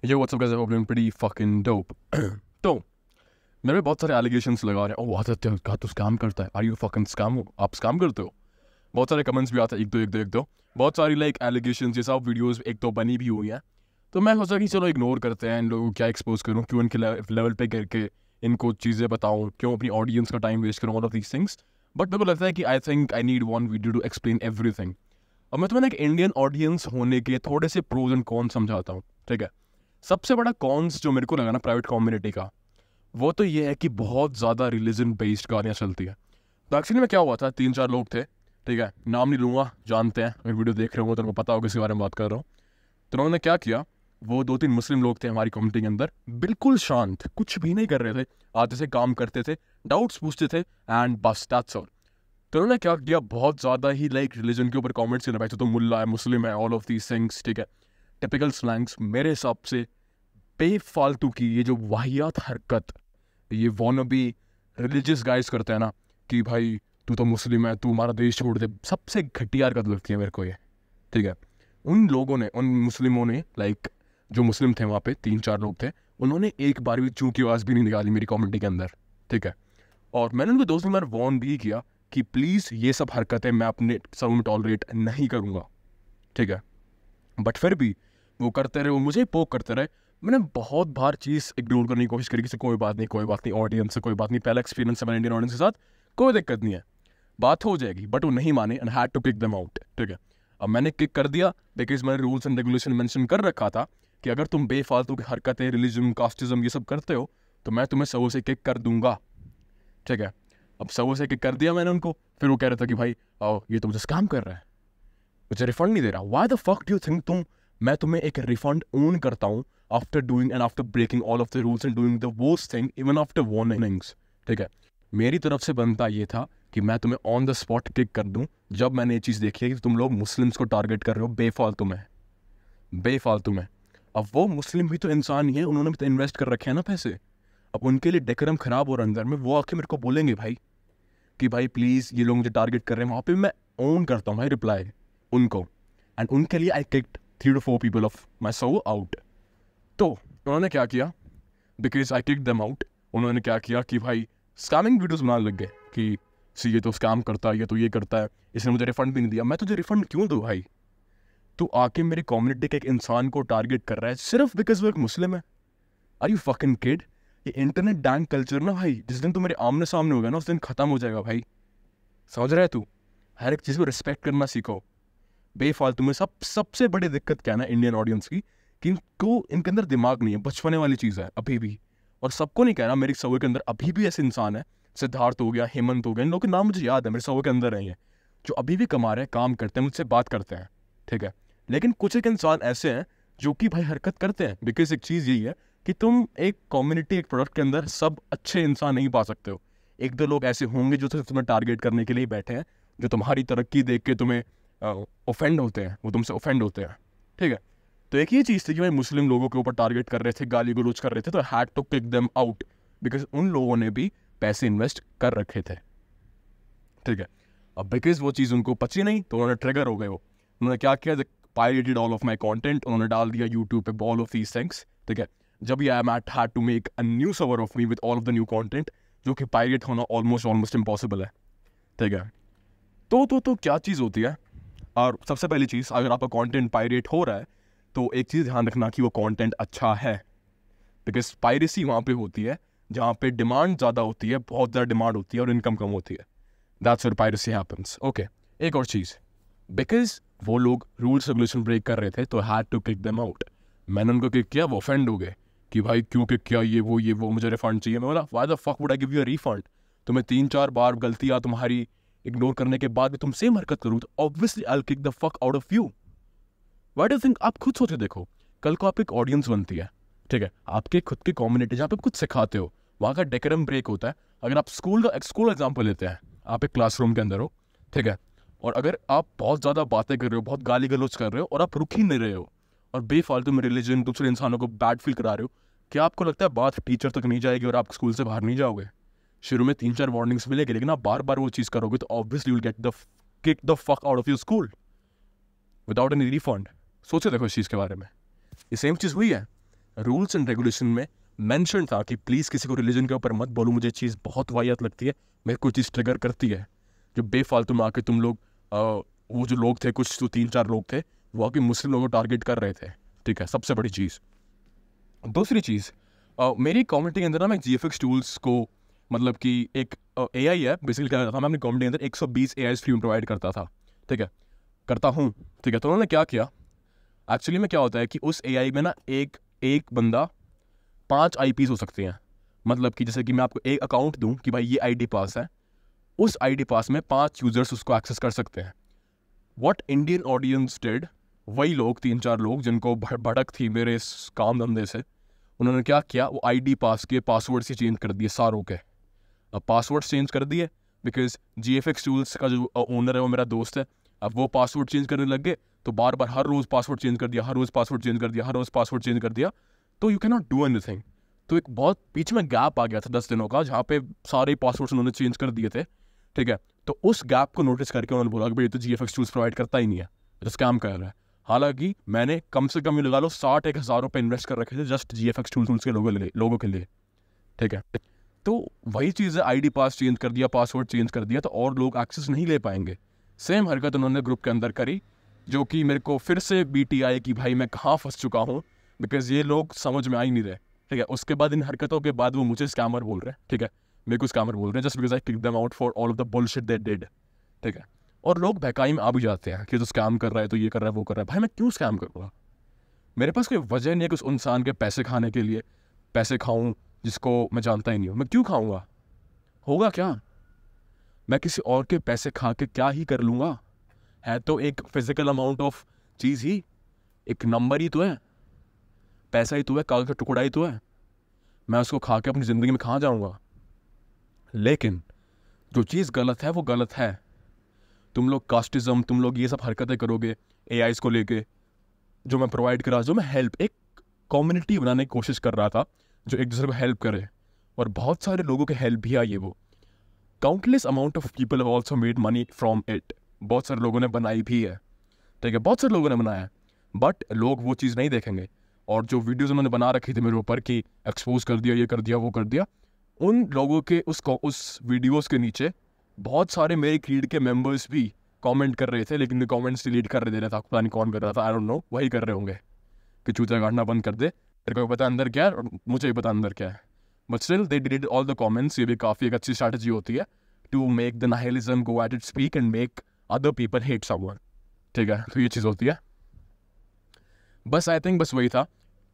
Yo, what's up guys? I hope you're pretty fucking dope. तो मेरे पे बहुत सारे एलिगेशंस लगा रहे हैं। ओह आदित्य का तू स्कैम करता है। आर यू फकिंग स्कैम हो? आप स्कैम करते हो? बहुत सारे कमेंट्स भी आते हैं, एक दो बहुत सारी लाइक एलिगेशंस ये सब वीडियोस एक तो बनी भी हुई हैं। तो मैं सोचा कि चलो इग्नोर करते हैं इन लोगों को, क्या एक्सपोज करूँ, क्यों इनके लेवल पे करके इनको चीज़ें बताऊँ, क्यों अपनी ऑडियंस का टाइम वेस्ट करूँ, all of these things. But मेरे को लगता है कि I think I need one video to explain everything. और मैं तुम्हें एक इंडियन ऑडियंस होने के थोड़े से प्रोज एंड कॉन्स समझाता हूँ, ठीक है। सबसे बड़ा कॉन्स जो मेरे को लगा ना प्राइवेट कम्युनिटी का, वो तो ये है कि बहुत ज़्यादा रिलीजन बेस्ड गालियाँ चलती है। तो एक्चुअली में क्या हुआ था, 3-4 लोग थे, ठीक है, नाम नहीं लूँगा, जानते हैं, अगर वीडियो देख रहे हो तो उनको पता होगा किसके बारे में बात कर रहा हूँ। तो उन्होंने क्या किया, वो 2-3 मुस्लिम लोग थे हमारी कम्युनिटी के अंदर, बिल्कुल शांत, कुछ भी नहीं कर रहे थे, आते से काम करते थे, डाउट्स पूछते थे एंड बस दैट्स ऑल। तो उन्होंने क्या किया, बहुत ज़्यादा ही लाइक रिलीजन के ऊपर कमेंट्स करने, भाई तो मुल्ला है, मुस्लिम है, ऑल ऑफ दीज थिंग्स, ठीक है। टिपिकल स्लैंग्स, मेरे हिसाब से बेफालतू की ये जो वाहियात हरकत ये वॉनबी रिलीजियस गाइस करते हैं ना, कि भाई तू तो मुस्लिम है, तू हमारा देश छोड़ दे, सबसे घटिया हरकत लगती है मेरे को ये, ठीक है। उन लोगों ने, उन मुस्लिमों ने, लाइक जो मुस्लिम थे वहाँ पे 3-4 लोग थे, उन्होंने एक बार भी चूँ की आवाज़ भी नहीं निकाली मेरी कम्युनिटी के अंदर, ठीक है। और मैंने उनको 2-3 बार वॉर्न भी किया कि प्लीज़ ये सब हरकतें मैं अपने सब में टॉलरेट नहीं करूँगा, ठीक है। बट फिर भी वो करते रहे, वो मुझे पोक करते रहे। मैंने बहुत बार चीज़ इग्नोर करने की कोशिश करी कि कोई बात नहीं, ऑडियंस से कोई बात नहीं, पहला एक्सपीरियंस है मेरा इंडियन ऑडियंस के साथ, कोई दिक्कत नहीं है, बात हो जाएगी। बट वो नहीं माने and had to kick them out, ठीक है। अब मैंने किक कर दिया बिकॉज मैंने रूल्स एंड रेगुलेशन मेंशन कर रखा था कि अगर तुम बेफालतू की हरकतें, रिलीजन, कास्टिज्म ये सब करते हो तो मैं तुम्हें सबों से किक कर दूंगा, ठीक है। अब सबों से किक कर दिया मैंने उनको। फिर वो कह रहा था कि भाई आओ, ये तो मुझे स्कैम कर रहा है, मुझे रिफंड नहीं दे रहा। Why the fuck do you think मैं तुम्हें एक रिफंड ओन करता हूँ after doing and after breaking all of the rules and doing the worst thing even after warnings, ठीक है। मेरी तरफ से बनता ये था कि मैं तुम्हें ऑन द स्पॉट किक कर दूं जब मैंने ये चीज़ देखी है कि तुम लोग मुस्लिम्स को टारगेट कर रहे हो बेफालतू में। अब वो मुस्लिम भी तो इंसान ही है, उन्होंने भी तो इन्वेस्ट कर रखे हैं ना पैसे। अब उनके लिए डेकोरम खराब हो रहा है अंदर में, वो आके मेरे को बोलेंगे भाई कि भाई प्लीज़ ये लोग मुझे टारगेट कर रहे हैं, वहाँ पे मैं ओन करता हूँ भाई रिप्लाई उनको। एंड उनके लिए I kicked 3 to 4 people off my so out. तो उन्होंने क्या किया, because I kick them out, उन्होंने क्या किया कि भाई स्कैमिंग वीडियोस बनाने लग गए कि सी ये तो स्कैम करता है, ये तो ये करता है, इसने मुझे रिफंड भी नहीं दिया। मैं तुझे रिफंड क्यों दूँ भाई? तू आके मेरी कम्युनिटी के एक इंसान को टारगेट कर रहा है सिर्फ बिकॉज वो एक मुस्लिम है। Are you fucking kid? ये इंटरनेट डैंग कल्चर ना भाई, जिस दिन तू मेरे आमने सामने होगा ना उस दिन खत्म हो जाएगा भाई। समझ रहा है तू? हर एक चीज़ को रिस्पेक्ट करना सीखो। बेफालतू में सबसे बड़ी दिक्कत क्या है ना इंडियन ऑडियंस की, कि इनको, इनके अंदर दिमाग नहीं है, बचपने वाली चीज़ है अभी भी। और सबको नहीं कहना, मेरे सवो के अंदर अभी भी ऐसे इंसान है, सिद्धार्थ हो गया, हेमंत हो गया, इन लोगों के नाम मुझे याद है, मेरे सवो के अंदर है ये, जो अभी भी कमा रहे हैं, काम करते हैं, मुझसे बात करते हैं, ठीक है। लेकिन कुछ एक इंसान ऐसे हैं जो कि भाई हरकत करते हैं, बिकॉज एक चीज़ यही है कि तुम एक कम्युनिटी, एक प्रोडक्ट के अंदर सब अच्छे इंसान नहीं पा सकते हो। 1-2 लोग ऐसे होंगे जो सिर्फ तुम्हें टारगेट करने के लिए बैठे हैं, जो तुम्हारी तरक्की देख के तुम्हें ऑफेंड होते हैं, वो तुमसे ऑफेंड होते हैं, ठीक है। तो एक ये चीज़ थी कि भाई मुस्लिम लोगों के ऊपर टारगेट कर रहे थे, गाली गलौज कर रहे थे, तो had to kick them out because उन लोगों ने भी पैसे इन्वेस्ट कर रखे थे, ठीक है। अब बिकॉज वो चीज़ उनको पची नहीं तो उन्होंने ट्रिगर हो गए। वो उन्होंने क्या किया, pirated all of my content, उन्होंने डाल दिया यूट्यूब पे ऑल ऑफ दीज थिंग्स, ठीक है। जब ये I Matt had to make a new server of me with all of the new content, जो कि पायरेट होना ऑलमोस्ट इम्पॉसिबल है, ठीक है। तो क्या चीज़ होती है, और सबसे पहली चीज़, अगर आपका कंटेंट पायरेट हो रहा है तो एक चीज़ ध्यान रखना कि वो कंटेंट अच्छा है, बिकॉज पायरेसी वहाँ पे होती है जहाँ पे डिमांड ज़्यादा होती है, बहुत ज़्यादा डिमांड होती है और इनकम कम होती है। That's where piracy happens, okay. एक और चीज़, बिकॉज वो लोग रूल्स रेगुलेशन ब्रेक कर रहे थे तो had to kick them out. मैंने उनको किक किया, वो ऑफेंड हो गए कि भाई क्यों किक किया, ये वो मुझे रिफंड चाहिए। मैं बोला why the fuck would I give you a refund? तुम्हें 3-4 बार गलतियाँ तुम्हारी इग्नोर करने के बाद भी तुम सेम हरकत करूँ तो obviously I will kick the fuck out of you. Why do think? आप खुद सोचे देखो, कल को आपकी एक ऑडियंस बनती है, ठीक है, आपके खुद की कम्युनिटी जहाँ पे कुछ सिखाते हो, वहाँ का डेकोरम ब्रेक होता है। अगर आप स्कूल एग्जाम्पल लेते हैं, आप एक क्लासरूम के अंदर हो, ठीक है, और अगर आप बहुत ज़्यादा बातें कर रहे हो, बहुत गाली गलौज कर रहे हो और आप रुक ही नहीं रहे हो और बेफालतू में रिलीजन, दूसरे इंसानों को बैड फील करा रहे हो, क्या आपको लगता है बात टीचर तक नहीं जाएगी और आप स्कूल से बाहर नहीं जाओगे? शुरू में 3-4 वार्निंग्स मिलेगी, लेकिन आप बार बार वो चीज़ करोगे तो obviously will get the kick the fuck out of your school without any refund. सोचे देखो इस चीज़ के बारे में, ये सेम चीज़ हुई है रूल्स एंड रेगुलेशन में मेंशन था कि प्लीज़ किसी को रिलीजन के ऊपर मत बोलो, मुझे चीज़ बहुत वाहियात लगती है, मेरे को चीज़ ट्रिगर करती है जो बेफालतू में आके तुम लोग वो जो लोग थे, कुछ तो 3-4 लोग थे, वो आके मुस्लिम लोगों को टारगेट कर रहे थे, ठीक है, सबसे बड़ी चीज़। दूसरी चीज़, मेरी कम्युनिटी के अंदर ना मैं GFX टूल्स को, मतलब कि एक AI है बेसिकली, क्या करता था मैं अपनी कम्युनिटी के अंदर 120 AIs फ्री में प्रोवाइड करता था, ठीक है, करता हूँ, ठीक है। तो उन्होंने क्या किया, एक्चुअली में क्या होता है कि उस AI में ना एक बंदा 5 IPs हो सकते हैं। मतलब कि जैसे कि मैं आपको एक अकाउंट दूं कि भाई ये ID पास है, उस ID पास में 5 यूजर्स उसको एक्सेस कर सकते हैं। व्हाट इंडियन ऑडियंस डिड, वही लोग 3-4 लोग जिनको भड़क थी मेरे इस काम धंधे से, उन्होंने क्या किया, वो ID पास के पासवर्ड से चेंज कर दिए सारों के। अब पासवर्ड चेंज कर दिए बिकॉज GFX टूल्स का जो ओनर है वो मेरा दोस्त है। अब वो पासवर्ड चेंज करने लग गए तो बार बार हर रोज़ पासवर्ड चेंज कर दिया, हर रोज़ पासवर्ड चेंज कर दिया, हर रोज़ पासवर्ड चेंज कर दिया, तो you can not do anything. तो एक बहुत बीच में गैप आ गया था 10 दिनों का, जहाँ पे सारे पासवर्ड्स उन्होंने चेंज कर दिए थे, ठीक है। तो उस गैप को नोटिस करके उन्होंने बोला कि भाई ये तो GFX टूल्स प्रोवाइड करता ही नहीं है, तो स्कैम कर रहा है। हालांकि मैंने कम से कम ये लगा लो 60-1,000 रुपये इन्वेस्ट कर रखे थे जस्ट GFX टूल्स के लोगों के लिए, ठीक है। तो वही चीज़ है, ID पास चेंज कर दिया, पासवर्ड चेंज कर दिया, तो और लोग एक्सेस नहीं ले पाएंगे। सेम हरकत उन्होंने ग्रुप के अंदर करी, जो कि मेरे को फिर से BT आई कि भाई मैं कहाँ फंस चुका हूँ, बिकॉज ये लोग समझ में आ ही नहीं रहे, ठीक है। उसके बाद इन हरकतों के बाद वो मुझे स्कैमर बोल रहे हैं, ठीक है, मेरे को स्कैमर बोल रहे हैं just because I kick them out for all of the bullshit they did, ठीक है। और लोग बहकाई में आ भी जाते हैं कि तो स्कैम कर रहा है, तो ये कर रहा है, वो कर रहा है। भाई मैं क्यों स्कैम करूँगा? मेरे पास कोई वजह नहीं है कि उस इंसान के पैसे खाने के लिए पैसे खाऊं जिसको मैं जानता ही नहीं हूँ। मैं क्यों खाऊंगा? होगा क्या? मैं किसी और के पैसे खा के क्या ही कर लूँगा? है तो एक फिजिकल अमाउंट ऑफ चीज़ ही, एक नंबर ही तो है, पैसा ही तो है, कागज का टुकड़ा ही तो है। मैं उसको खा के अपनी ज़िंदगी में कहाँ जाऊँगा? लेकिन जो चीज़ गलत है वो गलत है। तुम लोग कास्टिज़म, तुम लोग ये सब हरकतें करोगे AIs को लेके, जो मैं प्रोवाइड करा, जो मैं हेल्प, एक कम्युनिटी बनाने की कोशिश कर रहा था जो एक दूसरे को हेल्प करे, और बहुत सारे लोगों के हेल्प भी आई है। वो countless amount of people have also made money from it. बहुत सारे लोगों ने बनाई भी है, ठीक है, बहुत सारे लोगों ने बनाया है, बट लोग वो चीज़ नहीं देखेंगे। और जो वीडियोज़ उन्होंने बना रखी थी मेरे ऊपर कि एक्सपोज कर दिया, ये कर दिया, वो कर दिया, उन लोगों के उस वीडियोज़ के नीचे बहुत सारे मेरे क्रीड के मेंबर्स भी कमेंट कर रहे थे, लेकिन कमेंट्स डिलीट कर दे रहा था, पता नहीं कौन कर रहा था, आई डोंट नो, वही कर रहे होंगे कि चूतिया काटना बंद कर दे, तेरे को पता अंदर क्या है और मुझे भी पता अंदर क्या है, but still they delete all the comments. ये भी काफ़ी एक अच्छी स्ट्रैटेजी होती है to make the nihilism go at it speak and make other people hate someone, ठीक है। तो ये चीज़ होती है, बस आई थिंक बस वही था,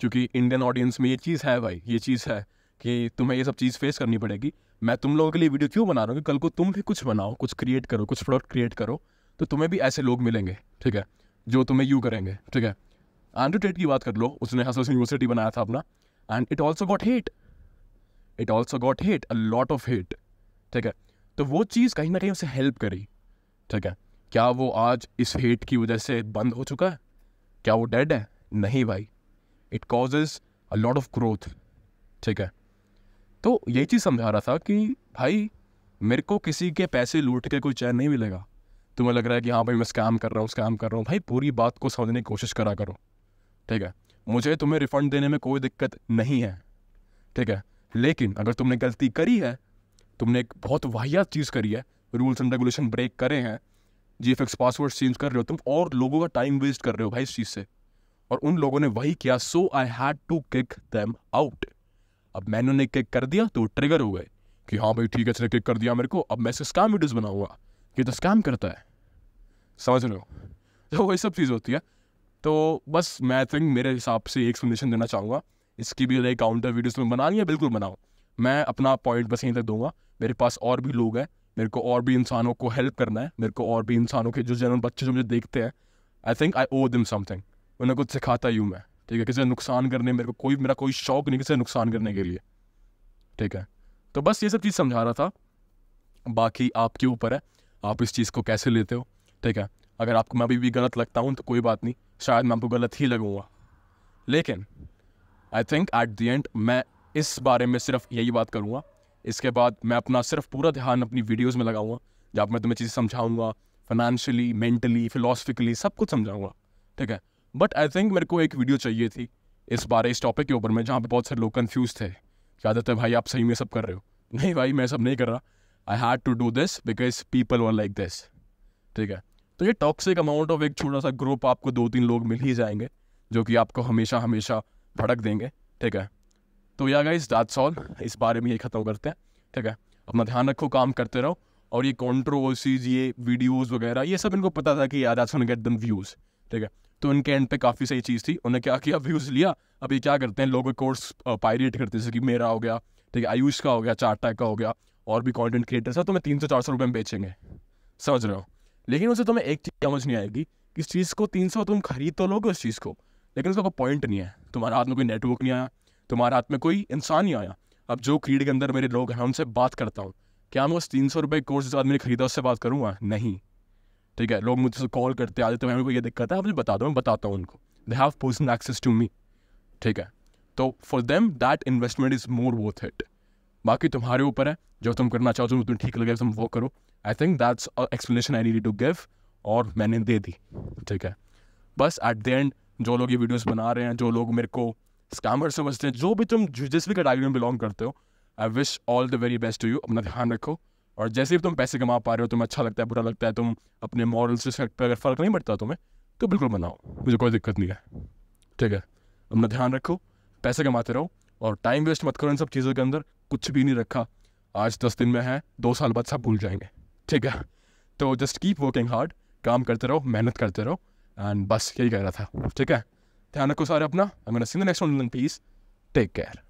क्योंकि इंडियन ऑडियंस में ये चीज़ है भाई, ये चीज़ है कि तुम्हें ये सब चीज़ फेस करनी पड़ेगी। मैं तुम लोगों के लिए वीडियो क्यों बना रहा हूँ कि कल को तुम भी कुछ बनाओ, कुछ क्रिएट करो, कुछ प्रोडक्ट क्रिएट करो, तो तुम्हें भी ऐसे लोग मिलेंगे, ठीक है, जो तुम्हें यू करेंगे, ठीक है। एंड्रू टेट की बात कर लो, उसने हसल यूनिवर्सिटी बनाया था अपना, and it also got hate, a lot of hate, ठीक है। तो वो चीज़ कहीं ना कहीं उसे हेल्प करी, ठीक है। क्या वो आज इस हेट की वजह से बंद हो चुका है? क्या वो डेड है? नहीं भाई, it causes a lot of growth, ठीक है। तो यही चीज़ समझा रहा था कि भाई मेरे को किसी के पैसे लूट के कोई चैन नहीं मिलेगा। तुम्हें लग रहा है कि हाँ भाई मैं स्कैम कर रहा हूँ, भाई पूरी बात को समझने की कोशिश करा करो, ठीक है। मुझे तुम्हें रिफंड देने में कोई दिक्कत नहीं है, ठीक है, लेकिन अगर तुमने गलती करी है, तुमने एक बहुत वाहियात चीज़ करी है, रूल्स एंड रेगुलेशन ब्रेक करे हैं, GFX पासवर्ड चेंज कर रहे हो तुम, और लोगों का टाइम वेस्ट कर रहे हो भाई इस चीज़ से, और उन लोगों ने वही किया, so I had to kick them out. अब मैंने उन्हें किक कर दिया तो ट्रिगर हो गए कि हाँ भाई ठीक है, इसने किक कर दिया मेरे को, अब मैं इसे स्कैम वीडियोज़ बनाऊंगा, ये तो स्कैम करता है, समझ रहे हो? तो वही सब चीज़ होती है। तो बस मैं थिंक मेरे हिसाब से एक सजेशन देना चाहूँगा, इसकी भी लाइक काउंटर वीडियोज़ में बनानी है, बिल्कुल बनाओ। मैं अपना पॉइंट बस यहीं तक दूंगा, मेरे पास और भी लोग हैं, मेरे को और भी इंसानों को हेल्प करना है, मेरे को और भी इंसानों के जो जनरल बच्चे जो मुझे देखते हैं, आई थिंक आई ओ देम समथिंग, उन्हें कुछ सिखाता ही हूँ मैं, ठीक है। किसी नुकसान करने मेरा कोई शौक नहीं किसी नुकसान करने के लिए, ठीक है। तो बस ये सब चीज़ समझा रहा था, बाकी आपके ऊपर है आप इस चीज़ को कैसे लेते हो, ठीक है। अगर आपको मैं अभी भी गलत लगता हूँ तो कोई बात नहीं, शायद मैं आपको गलत ही लगूंगा, लेकिन I think at the end मैं इस बारे में सिर्फ यही बात करूँगा। इसके बाद मैं अपना सिर्फ पूरा ध्यान अपनी वीडियोज़ में लगाऊंगा, जहाँ मैं तुम्हें चीज़ें समझाऊंगा, फाइनेंशियली, मेंटली, फिलोसफिकली सब कुछ समझाऊंगा, ठीक है। बट आई थिंक मेरे को एक वीडियो चाहिए थी इस बार इस टॉपिक के ऊपर में, जहाँ पे बहुत सारे लोग कन्फ्यूज थे, क्या देते भाई आप सही में सब कर रहे हो? नहीं भाई, मैं सब नहीं कर रहा। I had to do this because people were like this. ठीक है, तो ये टॉक्सिक अमाउंट ऑफ एक छोटा सा ग्रुप, आपको 2-3 लोग मिल ही जाएंगे जो कि आपको हमेशा हमेशा भड़क देंगे। ठीक है, तो या गाइस दैट्स ऑल, इस बारे में ये ख़त्म करते हैं। ठीक है, अपना ध्यान रखो, काम करते रहो। और ये कंट्रोवर्सीज, ये वीडियोस वगैरह, ये सब इनको पता था कि यार that's gonna get them views. ठीक है, तो इनके एंड पे काफ़ी सही चीज़ थी। उन्होंने क्या किया, व्यूज़ लिया। अब ये क्या करते हैं, लोगों कोर्स पायरेट करते हैं, जैसे कि मेरा हो गया, ठीक है, आयुष का हो गया, चार्टा का हो गया, और भी कंटेंट क्रिएटर्स है, तो मैं 300-400 रुपये में बेचेंगे। समझ रहे हो? लेकिन उससे तुम्हें एक चीज़ समझ नहीं आएगी कि इस चीज़ को 300 तुम खरीद तो लोगे उस चीज़ को, लेकिन उसका कोई पॉइंट नहीं है। तुम्हारे हाथ में कोई नेटवर्क नहीं आया, तुम्हारे हाथ में कोई इंसान नहीं आया। अब जो क्रीड के अंदर मेरे लोग हैं, उनसे बात करता हूँ, क्या मैं उस 300 रुपये कोर्स जिस आदमी ने खरीदा उससे बात करूँगा? नहीं। ठीक है, लोग मुझसे कॉल करते आ जाते हैं, मेरे को ये दिक्कत है, आप मुझे बता दो, मैं बताता हूँ उनको। They have personal access to me. ठीक है, तो for them that investment is more worth it. बाकी तुम्हारे ऊपर है, जो तुम करना चाहो, जो तुम्हें ठीक लगे तुम वो करो। I think that's explanation I need to give, और मैंने दे दी। ठीक है, बस एट द एंड जो लोग ये वीडियोस बना रहे हैं, जो लोग मेरे को स्कैमर समझते हैं, जो भी तुम जिस भी कैटेगरी में बिलोंग करते हो, I wish all the very best to you. अपना ध्यान रखो, और जैसे भी तुम पैसे कमा पा रहे हो, तुम्हें अच्छा लगता है, बुरा लगता है, तुम अपने मॉरल्स रिस्पेक्ट पर अगर फ़र्क नहीं पड़ता तुम्हें, तो बिल्कुल बनाओ, मुझे कोई दिक्कत नहीं है। ठीक है, अपना ध्यान रखो, पैसे कमाते रहो, और टाइम वेस्ट मत करो इन सब चीज़ों के अंदर। कुछ भी नहीं रखा, आज 10 दिन में है, 2 साल बाद सब भूल जाएंगे। ठीक है, तो जस्ट कीप वर्किंग हार्ड, काम करते रहो, मेहनत करते रहो, एंड बस यही कह रहा था। ठीक है, ध्यान रखो सारे अपना। I am gonna see you in the next one. Please take care.